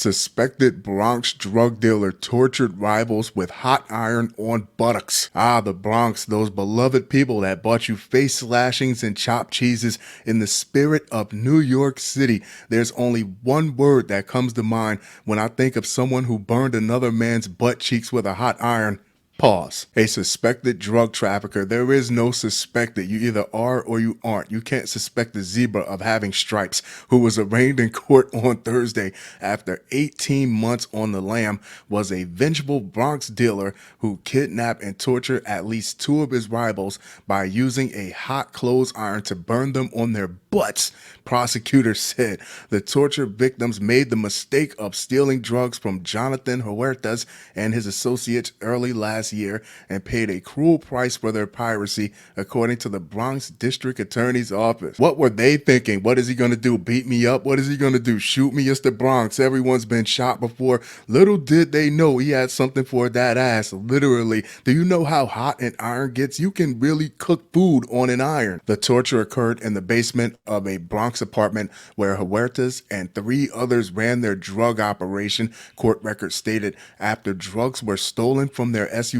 Suspected Bronx drug dealer tortured rivals with hot iron on buttocks. Ah, the Bronx, those beloved people that bought you face slashings and chopped cheeses. In the spirit of New York City, there's only one word that comes to mind when I think of someone who burned another man's butt cheeks with a hot iron. Pause. A suspected drug trafficker. There is no suspected. You either are or you aren't. You can't suspect the zebra of having stripes, who was arraigned in court on Thursday after 18 months on the lam, was a vengeful Bronx dealer who kidnapped and tortured at least two of his rivals by using a hot clothes iron to burn them on their butts. Prosecutors said the torture victims made the mistake of stealing drugs from Jonathan Huertas and his associates early last year and paid a cruel price for their piracy, according to the Bronx District Attorney's Office. What were they thinking? What is he going to do? Beat me up? What is he going to do? Shoot me? It's the Bronx. Everyone's been shot before. Little did they know he had something for that ass. Literally. Do you know how hot an iron gets? You can really cook food on an iron. The torture occurred in the basement of a Bronx apartment where Huertas and three others ran their drug operation, court records stated. After drugs were stolen from their SUV,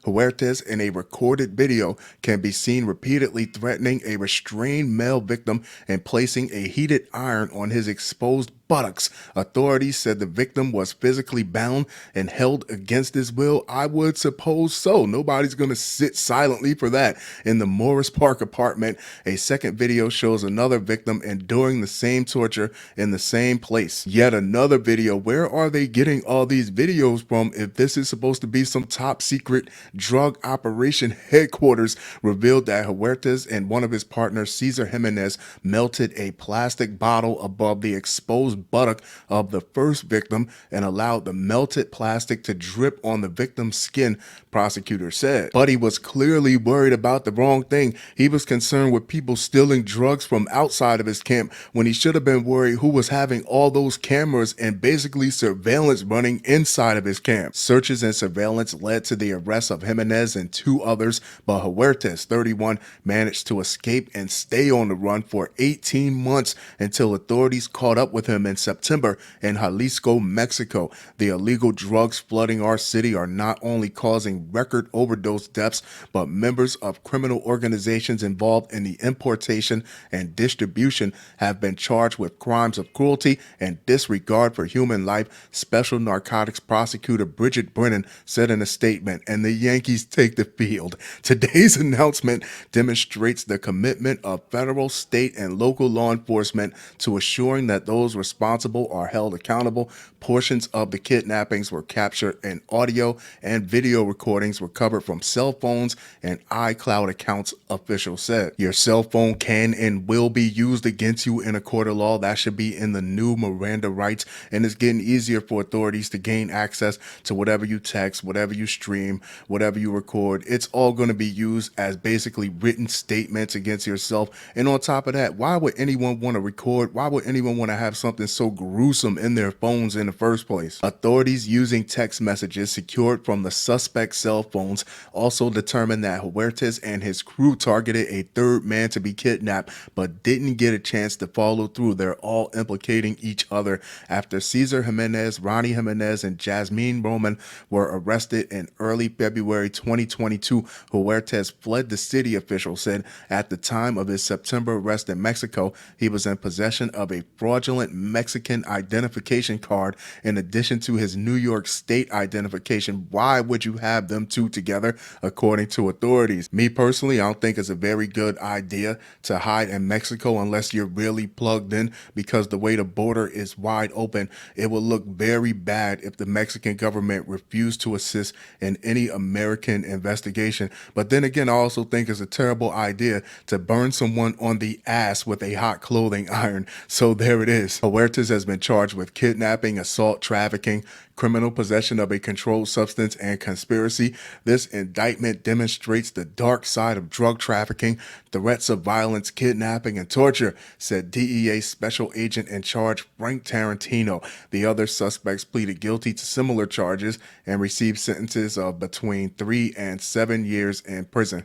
Huertas, in a recorded video, can be seen repeatedly threatening a restrained male victim and placing a heated iron on his exposed buttocks. Authorities said the victim was physically bound and held against his will. I would suppose so. Nobody's going to sit silently for that. In the Morris Park apartment, a second video shows another victim enduring the same torture in the same place. Yet another video. Where are they getting all these videos from if this is supposed to be some top secret drug operation headquarters? Revealed that Huertas and one of his partners, Cesar Jimenez, melted a plastic bottle above the exposed buttock of the first victim and allowed the melted plastic to drip on the victim's skin, prosecutors said. But he was clearly worried about the wrong thing. He was concerned with people stealing drugs from outside of his camp when he should have been worried who was having all those cameras and basically surveillance running inside of his camp. Searches and surveillance led to the arrest of Jimenez and two others, but Huertas, 31, managed to escape and stay on the run for 18 months until authorities caught up with him in September in Jalisco, Mexico. The illegal drugs flooding our city are not only causing record overdose deaths, but members of criminal organizations involved in the importation and distribution have been charged with crimes of cruelty and disregard for human life, Special Narcotics Prosecutor Bridget Brennan said in a statement, and the Yankees take the field. Today's announcement demonstrates the commitment of federal, state, and local law enforcement to assuring that those responsible are held accountable. Portions of the kidnappings were captured in audio and video recordings recovered from cell phones and iCloud accounts, officials said. Your cell phone can and will be used against you in a court of law. That should be in the new Miranda rights, and it's getting easier for authorities to gain access to whatever you text, whatever you stream, whatever you record. It's all going to be used as basically written statements against yourself. And on top of that, why would anyone want to record? Why would anyone want to have something so gruesome in their phones in the first place? Authorities using text messages secured from the suspect's cell phones also determined that Huertas and his crew targeted a third man to be kidnapped, but didn't get a chance to follow through. They're all implicating each other. After Cesar Jimenez, Ronny Jimenez, and Jasmin were arrested in early February 2022, Huertas fled the city, officials said. At the time of his September arrest in Mexico, he was in possession of a fraudulent Mexican identification card in addition to his New York State identification. Why would you have them two together, according to authorities? Me personally, I don't think it's a very good idea to hide in Mexico unless you're really plugged in, because the way the border is wide open, it will look very bad if the Mexican government refused to assist in any American investigation. But then again, I also think it's a terrible idea to burn someone on the ass with a hot clothing iron. So there it is. Huertas has been charged with kidnapping, assault, trafficking, criminal possession of a controlled substance, and conspiracy. This indictment demonstrates the dark side of drug trafficking, threats of violence, kidnapping, and torture, said DEA Special Agent in Charge Frank Tarantino. The other suspects pleaded guilty to similar charges and received sentences of between 3 and 7 years in prison.